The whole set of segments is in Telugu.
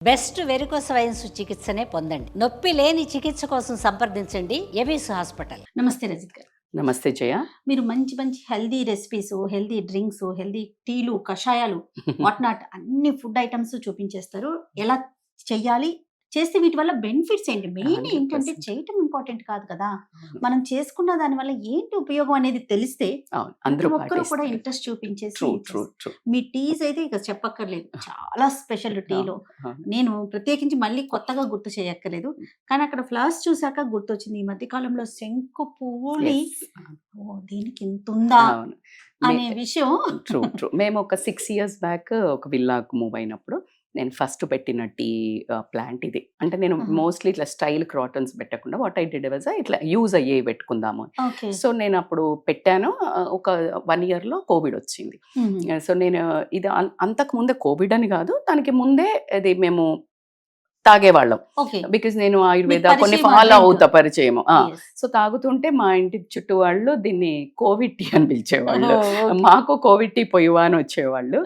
బెస్ట్ వెరికోస్ వైన్స్ చికిత్సనే పొందండి. నొప్పి లేని చికిత్స కోసం సంప్రదించండి ఎవిస్ హాస్పిటల్. నమస్తే రజిత్ గారు. నమస్తే జయ. మీరు మంచి మంచి healthy recipes, healthy drinks, healthy టీలు, కషాయాలు, వాట్ నాట్ అన్ని ఫుడ్ ఐటమ్స్ చూపించేస్తారు. ఎలా చెయ్యాలి, చేస్తే వీటి వల్ల బెనిఫిట్స్ ఏంటి, మెయిన్ ఏంటంటే 100% చేయటం ఇంపార్టెంట్ కాదు కదా, మనం చేసుకున్న దాని వల్ల ఏంటి ఉపయోగం అనేది తెలిస్తే అందరూ ఒక్కరు కూడా ఇంట్రెస్ట్ చూపించేసి ట్రూ ట్రూ ట్రూ. మీ టీస్ అయితే ఇక చెప్పక్కర్లేదు, చాలా స్పెషల్ టీలో. నేను ప్రత్యేకించి మళ్ళీ కొత్తగా గుర్తు చేయక్కర్లేదు, కానీ అక్కడ ఫ్లవర్స్ చూసాక గుర్తొచ్చింది. ఈ మధ్య కాలంలో శంకు పువ్వుని దీనికి ఇంత ఉందా అనే విషయం. True true. మేము ఒక 6 years బ్యాక్ ఒక విల్లాకు మూవ్ అయినప్పుడు నేను ఫస్ట్ పెట్టిన టీ ప్లాంట్ ఇది. అంటే నేను మోస్ట్లీ ఇట్లా స్టైల్ క్రాటన్స్ పెట్టకుండా వాట్ ఐ డిడ్ వాజ్ ఇట్లా యూజ్ అయ్యే పెట్టుకుందాము. సో నేను అప్పుడు పెట్టాను. ఒక 1 year లో కోవిడ్ వచ్చింది. సో నేను ఇది అంతకు ముందే కోవిడ్ అని కాదు, దానికి ముందే అది మేము తాగేవాళ్ళం. బికాజ్ నేను ఆయుర్వేద కొన్ని ఫాలో అవుతా పరిచయము. సో తాగుతుంటే మా ఇంటి చుట్టూ వాళ్ళు దీన్ని కోవిడ్ టీ అని పిలిచేవాళ్ళు. మాకు కోవిడ్ టీ పొయ్యవా అని వచ్చేవాళ్ళు.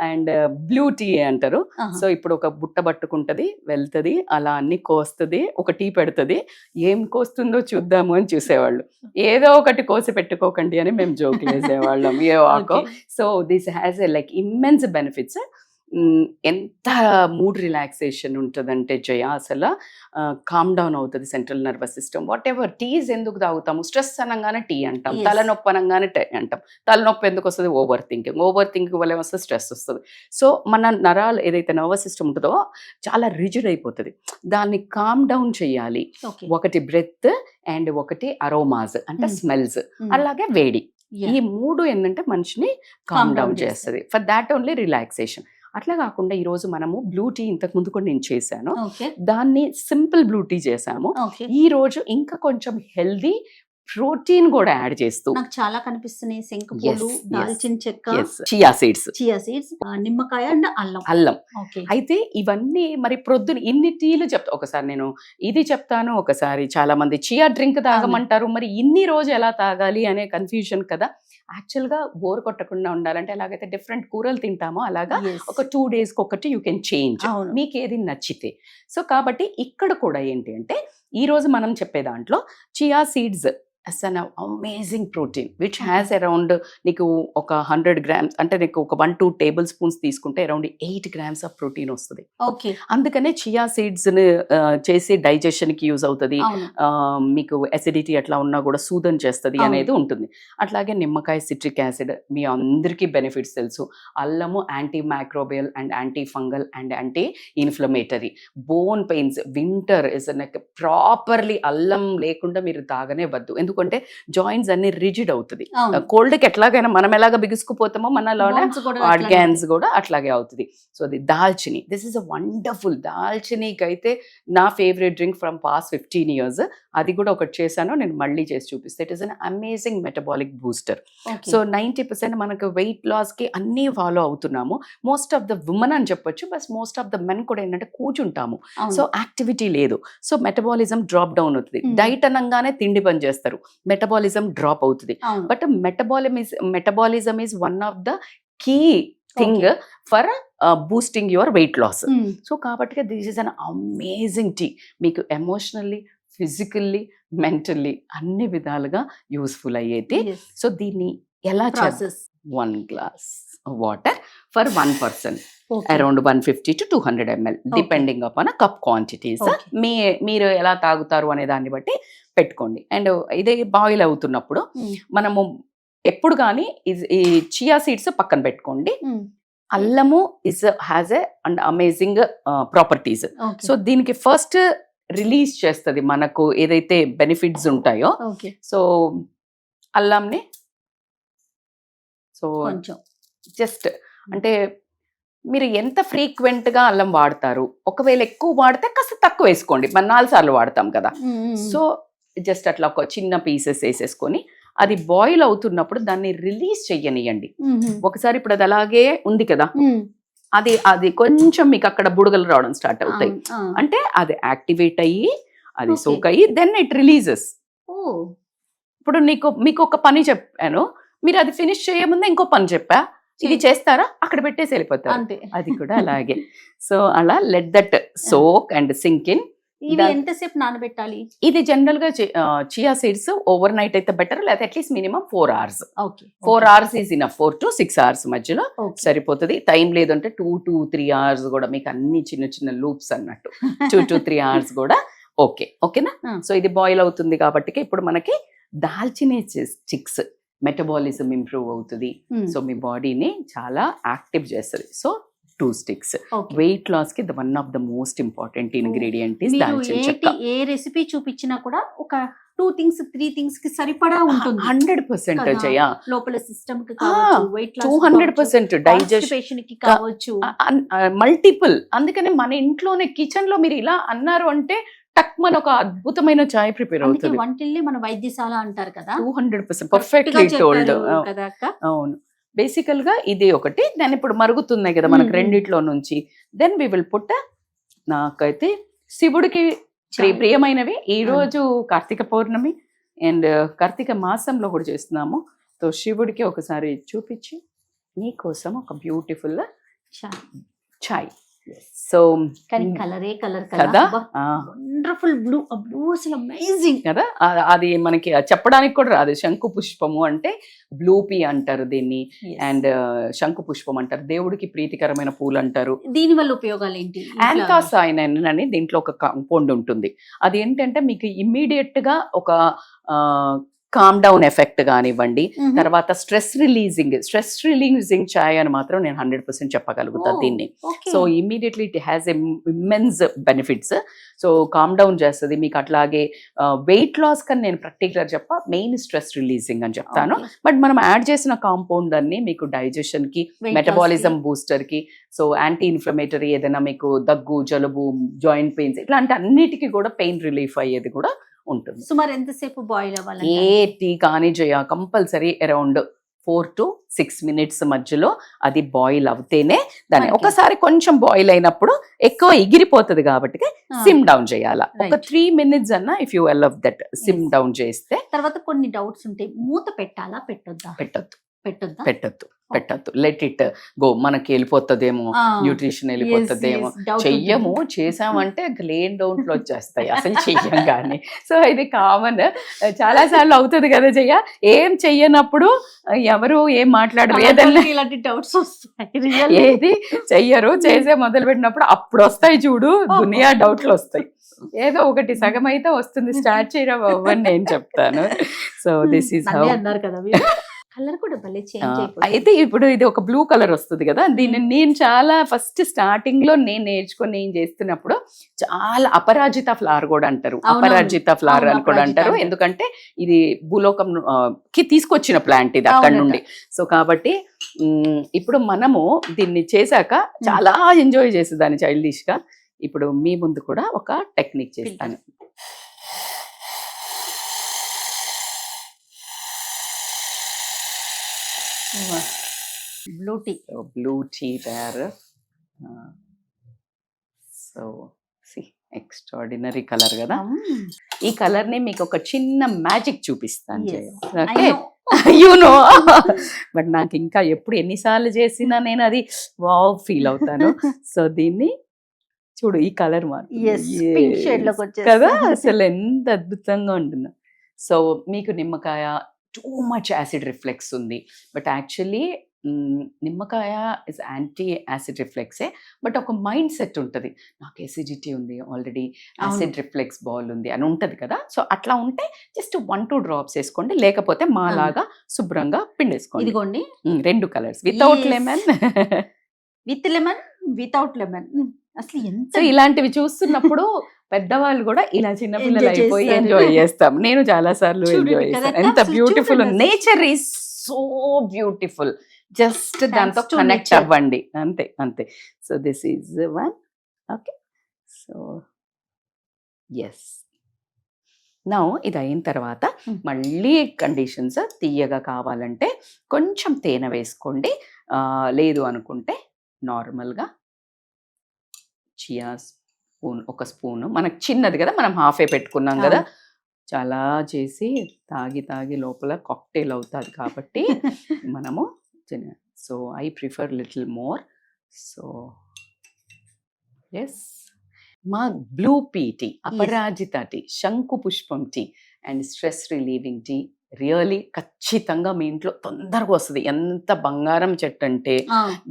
అండ్ బ్లూ టీ అంటారు. సో ఇప్పుడు ఒక బుట్ట పట్టుకుంటది, వెళ్తుంది, అలా అన్ని కోస్తుంది, ఒక టీ పెడుతుంది, ఏం కోస్తుందో చూద్దాము అని చూసేవాళ్ళు. ఏదో ఒకటి కోసి పెట్టుకోకండి అని మేము జోక్ వేసేవాళ్ళం. ఏ వాకో. So this has a like immense benefits. ఎంత మూడ్ రిలాక్సేషన్ ఉంటుందంటే జయ, అసలు కామ్ డౌన్ అవుతుంది central nervous system. Whatever teas ఎందుకు తాగుతాము, స్ట్రెస్ అనగానే టీ అంటాం, తలనొప్పి అనగానే టీ అంటాం. తలనొప్పి ఎందుకు వస్తుంది, ఓవర్ థింకింగ్ వల్ల వస్తే స్ట్రెస్ వస్తుంది. సో మన నరాలు ఏదైతే నర్వస్ సిస్టమ్ ఉంటుందో చాలా రిజిడ్ అయిపోతుంది. దాన్ని కామ్ డౌన్ చేయాలి. ఒకటి బ్రెత్ అండ్ ఒకటి అరోమాస్ అంటే స్మెల్స్, అలాగే వేడి. ఈ 3 ఏంటంటే మనిషిని కామ్ డౌన్ చేస్తుంది. For that only relaxation. అట్లా కాకుండా ఈరోజు మనము బ్లూ టీ ఇంతకు ముందు కూడా నేను చేశాను, దాన్ని సింపుల్ బ్లూ టీ చేసాము. ఈ రోజు ఇంకా కొంచెం హెల్దీ ప్రోటీన్ కూడా యాడ్ చేస్తూ నాకు చాలా కనిపిస్తున్నాయి. శంకుపూలు, దాల్చిన చెక్క, చియా సీడ్స్, నిమ్మకాయ అండ్ అల్లం. అయితే ఇవన్నీ మరి ప్రొద్దున ఇన్ని టీలు చెప్తా. ఒకసారి నేను ఇది చెప్తాను, ఒకసారి చాలా మంది చియా డ్రింక్ తాగమంటారు. మరి ఇన్ని రోజు ఎలా తాగాలి అనే కన్ఫ్యూజన్ కదా. యాక్చువల్గా బోర్ కొట్టకుండా ఉండాలంటే ఎలాగైతే డిఫరెంట్ కూరలు తింటామో అలాగా ఒక 2 days ఒకటి యూ కెన్ చేంజ్, మీకు ఏది నచ్చితే. సో కాబట్టి ఇక్కడ కూడా ఏంటి అంటే ఈ రోజు మనం చెప్పే దాంట్లో chia seeds as an amazing protein which has around నీకు ఒక 100 grams అంటే నీకు ఒక 1-2 tablespoons తీసుకుంటే అరౌండ్ 8 grams ఆఫ్ ప్రోటీన్ వస్తుంది. అందుకనే చియా సీడ్స్ చేసి డైజెషన్ కి యూజ్ అవుతుంది. మీకు అసిడిటీ అట్లా ఉన్నా కూడా సూదన్ చేస్తుంది అనేది ఉంటుంది. అట్లాగే నిమ్మకాయ, సిట్రిక్ యాసిడ్ మీ అందరికీ బెనిఫిట్స్ తెలుసు. అల్లము anti microbial and anti fungal and anti inflammatory. Bone pains, winter is properly అల్లం లేకుండా మీరు తాగనే వద్దు. ఎందుకంటే జాయింట్స్ అన్ని రిజిడ్ అవుతుంది. కోల్డ్ కి ఎట్లాగైనా మనం ఎలాగ బిగుసుకుపోతామో మనలోనే ఆర్గాన్స్ కూడా అట్లాగే అవుతుంది. సో అది దాల్చిని, దిస్ ఇస్ అ వండర్ఫుల్. దాల్చినీకి అయితే నా favourite drink from past 15 years. అది కూడా ఒకటి చేశాను, నేను మళ్ళీ చేసి చూపిస్తే. It is an amazing metabolic booster. So 90% మనకు వెయిట్ లాస్ కి అన్ని ఫాలో అవుతున్నాము. మోస్ట్ ఆఫ్ ద ఉమెన్ అని చెప్పొచ్చు, but most of the men కూడా ఏంటంటే కూర్చుంటాము. సో యాక్టివిటీ లేదు. సో మెటబాలిజం డ్రాప్ డౌన్ అవుతుంది. డైట్ అనగానే తిండి పని చేస్తారు, మెటబాలిజం డ్రాప్ అవుతుంది. But metabolism is one of the key thing for boosting your weight loss. So కాబట్టి this is an amazing tea. మీకు ఎమోషనల్లీ, ఫిజికల్లీ, మెంటల్లీ అన్ని విధాలుగా యూస్ఫుల్ అయ్యేది. సో దీన్ని ఎలా చేయాలి? 1 glass water for 1 person, around 150 to 200 ml depending upon cup quantities. మీరు ఎలా తాగుతారు అనే దాన్ని బట్టి పెట్టుకోండి. అండ్ ఇదే బాయిల్ అవుతున్నప్పుడు మనము ఎప్పుడు కానీ ఈ చియా సీడ్స్ పక్కన పెట్టుకోండి. అల్లము has a and amazing properties. So దీనికి ఫస్ట్ రిలీజ్ చేస్తుంది మనకు ఏదైతే బెనిఫిట్స్ ఉంటాయో. సో అల్లంని సో జస్ట్ అంటే మీరు ఎంత ఫ్రీక్వెంట్గా అల్లం వాడతారు, ఒకవేళ ఎక్కువ వాడితే కాస్త తక్కువ వేసుకోండి. మనం 4 సార్లు వాడతాం కదా. సో జస్ట్ అట్లా ఒక చిన్న పీసెస్ వేసేసుకొని అది బాయిల్ అవుతున్నప్పుడు దాన్ని రిలీజ్ చెయ్యనియండి. ఒకసారి ఇప్పుడు అది అలాగే ఉంది కదా, అది కొంచెం మీకు అక్కడ బుడగలు రావడం స్టార్ట్ అవుతాయి. అంటే అది యాక్టివేట్ అయ్యి అది సోక్ అయ్యి దెన్ ఇట్ రిలీజెస్. ఇప్పుడు మీకు ఒక పని చెప్పాను, మీరు అది ఫినిష్ చేయముందే ఇంకో పని చెప్పా, ఇది చేస్తారా, అక్కడ పెట్టేసి వెళ్ళిపోతారు. అంతే. అది కూడా అలాగే. సో అలా let that soak and sink in. ఇవి ఎంతసేపు నానబెట్టాలి? ఇది జనరల్ గా చియా సీడ్స్ ఓవర్ నైట్ అయితే బెటర్, లేదా at least minimum 4 hours. Okay, 4 hours is enough. 4 to 6 hours మధ్యలో ఓకే. సరిపోతుంది. టైం లేదంటే 2 to 3 hours కూడా, మీకు అన్ని చిన్న చిన్న లూప్స్ అన్నట్టు 2 to 3 hours కూడా ఓకేనా. సో ఇది బాయిల్ అవుతుంది కాబట్టి ఇప్పుడు మనకి దాల్చిన చిక్స్ మెటబాలిజం ఇంప్రూవ్ అవుతుంది. సో మీ బాడీని చాలా యాక్టివ్ చేస్తుంది. So 2 sticks. వెయిట్ లాస్ కి one of the most important ingredient is దాల్చిన చెక్క. ఏ రెసిపీ చూపించినా కూడా ఒక 2 things 3 things కి సరిపడా ఉంటుంది. 100% జయ. లోపల సిస్టమ్ కి కావచ్చు, వెయిట్ లాస్ 200% డైజెషన్ కి కావచ్చు, మల్టిపుల్. అందుకని మన ఇంట్లోనే కిచెన్ లో మీరు ఇలా అన్నారు అంటే టక్ మన ఒక అద్భుతమైన చాయ్ ప్రిపేర్ అవుతుంది. వంటిల్ని మన వైద్యశాల అంటారు కదా. 200% పర్ఫెక్ట్లీ టోల్డ్. కదా అక్క. అవును. బేసికల్ గా ఇది ఒకటి. దాని ఇప్పుడు మరుగుతున్నాయి కదా మనకు రెండిట్లో నుంచి. దెన్ వి విల్ పుట్, నాకైతే శివుడికి ప్రియమైనవి. ఈ రోజు కార్తీక పౌర్ణమి అండ్ కార్తీక మాసంలో కూడా చేస్తున్నాము. సో శివుడికి ఒకసారి చూపించి నీకోసం ఒక బ్యూటిఫుల్ చాయ్. సో కానీ కలరే కలర్ కదా, వండర్ఫుల్ బ్లూ. బ్లూ అసలు అమేజింగ్ కదా. అది మనకి చెప్పడానికి కూడా రాదు. శంకు పుష్పము అంటే బ్లూపీ అంటారు దీన్ని, అండ్ శంకు పుష్పం అంటారు. దేవుడికి ప్రీతికరమైన పూలు అంటారు. దీని వల్ల ఉపయోగాలు ఏంటి? యాంథోసైనిన్ అని దీంట్లో ఒక కాంపౌండ్ ఉంటుంది. అది ఏంటంటే మీకు ఇమ్మీడియట్ గా ఒక కామ్ డౌన్ ఎఫెక్ట్ కానివ్వండి, తర్వాత స్ట్రెస్ రిలీజింగ్ చాయ్ అని మాత్రం నేను 100% చెప్పగలుగుతాను దీన్ని. So immediately it has immense benefits. So calm down చేస్తుంది మీకు. అట్లాగే వెయిట్ లాస్ కని నేను పర్టికులర్ మెయిన్ స్ట్రెస్ రిలీజింగ్ అని చెప్తాను. బట్ మనం యాడ్ చేసిన కాంపౌండ్ అన్ని మీకు డైజెషన్ కి, మెటబాలిజం బూస్టర్ కి, సో యాంటీ ఇన్ఫ్లమేటరీ, ఏదైనా మీకు దగ్గు, జలుబు, జాయింట్ పెయిన్స్ ఇట్లాంటి అన్నిటికీ కూడా పెయిన్ రిలీఫ్ అయ్యేది కూడా ఉంటుంది. సుమారు ఎంతసేపు బాయిల్ అవ్వాలి? ఏ టీ కానీ జయ కంపల్సరీ అరౌండ్ 4 to 6 minutes మధ్యలో అది బాయిల్ అవుతేనే దాన్ని. ఒకసారి కొంచెం బాయిల్ అయినప్పుడు ఎక్కువ ఎగిరిపోతుంది కాబట్టి సిమ్ డౌన్ చేయాలా. ఒక 3 minutes అన్నా if you allow that SIM down చేస్తే. తర్వాత కొన్ని డౌట్స్ ఉంటాయి, మూత పెట్టాలా పెట్టొద్దా? పెట్టద్దు. Let it go. మనకి వెళ్ళిపోతుందేమో, న్యూట్రిషన్ వెళ్ళిపోతుందేమో. చెయ్యము, చేసామంటే గ్లేన్ డౌన్లు వచ్చేస్తాయి అసలు చెయ్యం కానీ. సో ఇది కామన్, చాలా సార్లు అవుతుంది కదా చెయ్య. ఏం చెయ్యనప్పుడు ఎవరు ఏం మాట్లాడరు, ఏదన్నా ఇలాంటి డౌట్స్ వస్తాయి. ఏది చెయ్యరు, చేసే మొదలు పెట్టినప్పుడు అప్పుడు వస్తాయి చూడు దునియా డౌట్లు వస్తాయి. ఏదో ఒకటి సగం అయితే వస్తుంది, స్టార్ట్ చేయడం అవ్వని నేను చెప్తాను. సో దిస్ ఈస్ హౌ అన్నారు కదా. కలర్ కూడా భలే చేంజ్ అయిపోయింది. అయితే ఇప్పుడు ఇది ఒక బ్లూ కలర్ వస్తుంది కదా. దీన్ని నేను చాలా ఫస్ట్ స్టార్టింగ్ లో నేను నేర్చుకొని ఏం చేస్తున్నప్పుడు చాలా అపరాజిత ఫ్లవర్ కూడా అంటారు. అపరాజిత ఫ్లవర్ అని కూడా అంటారు. ఎందుకంటే ఇది భూలోకం కి తీసుకొచ్చిన ప్లాంట్ ఇది అక్కడ నుండి. సో కాబట్టి ఇప్పుడు మనము దీన్ని చేశాక చాలా ఎంజాయ్ చేసేదాన్ని చైల్డిష్ గా. ఇప్పుడు మీ ముందు కూడా ఒక టెక్నిక్ చేస్తాను. బ్లూ టీ తయారు. సో ఎక్స్ట్రాడినరీ కలర్ కదా. ఈ కలర్ ని మీకు ఒక చిన్న మ్యాజిక్ చూపిస్తాను. Okay, you know. బట్ నాకు ఇంకా ఎప్పుడు ఎన్నిసార్లు చేసినా నేను అది వావ్ ఫీల్ అవుతాను. సో దీన్ని చూడు, ఈ కలర్ కదా అసలు ఎంత అద్భుతంగా ఉంటుందో. సో మీకు నిమ్మకాయ టూ మచ్ యాసిడ్ రిఫ్లెక్స్ ఉంది. బట్ యాక్చువల్లీ నిమ్మకాయ ఇస్ యాంటీ యాసిడ్ రిఫ్లెక్సే. బట్ ఒక మైండ్ సెట్ ఉంటుంది, నాకు ఎసిడిటీ ఉంది ఆల్రెడీ, యాసిడ్ రిఫ్లెక్స్ బాల్ ఉంది అని ఉంటుంది కదా. సో అట్లా ఉంటే జస్ట్ 1-2 drops వేసుకోండి, లేకపోతే మాలాగా శుభ్రంగా పిండేసుకోండి. ఇదిగోండి 2 colors, without lemon, with lemon, without lemon. అసలు ఎంత ఇలాంటివి చూస్తున్నప్పుడు పెద్దవాళ్ళు కూడా ఇలా చిన్నపిల్లలు అయిపోయి ఎంజాయ్ చేస్తాం. నేను చాలా సార్లు ఎంజాయ్ చేస్తాను. ఎంత beautiful, nature is so beautiful. Just దాంతో కనెక్ట్ అవ్వండి, అంతే అంతే. So this is one. Okay, so yes. నా ఇది అయిన తర్వాత మళ్ళీ కండిషన్స్ తీయగా కావాలంటే కొంచెం తేనె వేసుకోండి. లేదు అనుకుంటే నార్మల్గా చియా స్పూన్, ఒక స్పూను, మనకు చిన్నది కదా, మనం హాఫే పెట్టుకున్నాం కదా. చాలా చేసి తాగి లోపల కాక్టైల్ అవుతుంది కాబట్టి మనము so I prefer little more. So yes, మా blue pea tea, Aparajita tea, శంకు పుష్పం tea and stress relieving tea really ఖచ్చితంగా మీ ఇంట్లో తొందరగా వస్తుంది. ఎంత బంగారం చెట్టు అంటే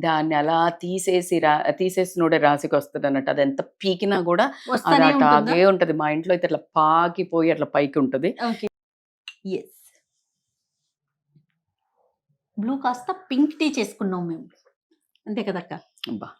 దాన్ని అలా తీసేసినోడే రాశికి వస్తుంది అన్నట్టు. అది ఎంత పీకినా కూడా అది అటాగే ఉంటది. మా ఇంట్లో అయితే అట్లా పాకిపోయి అట్లా పైకి ఉంటది. ఎస్, బ్లూ కాస్త పింక్ టీ చేసుకున్నాం మేము, అంతే కదక్క. బా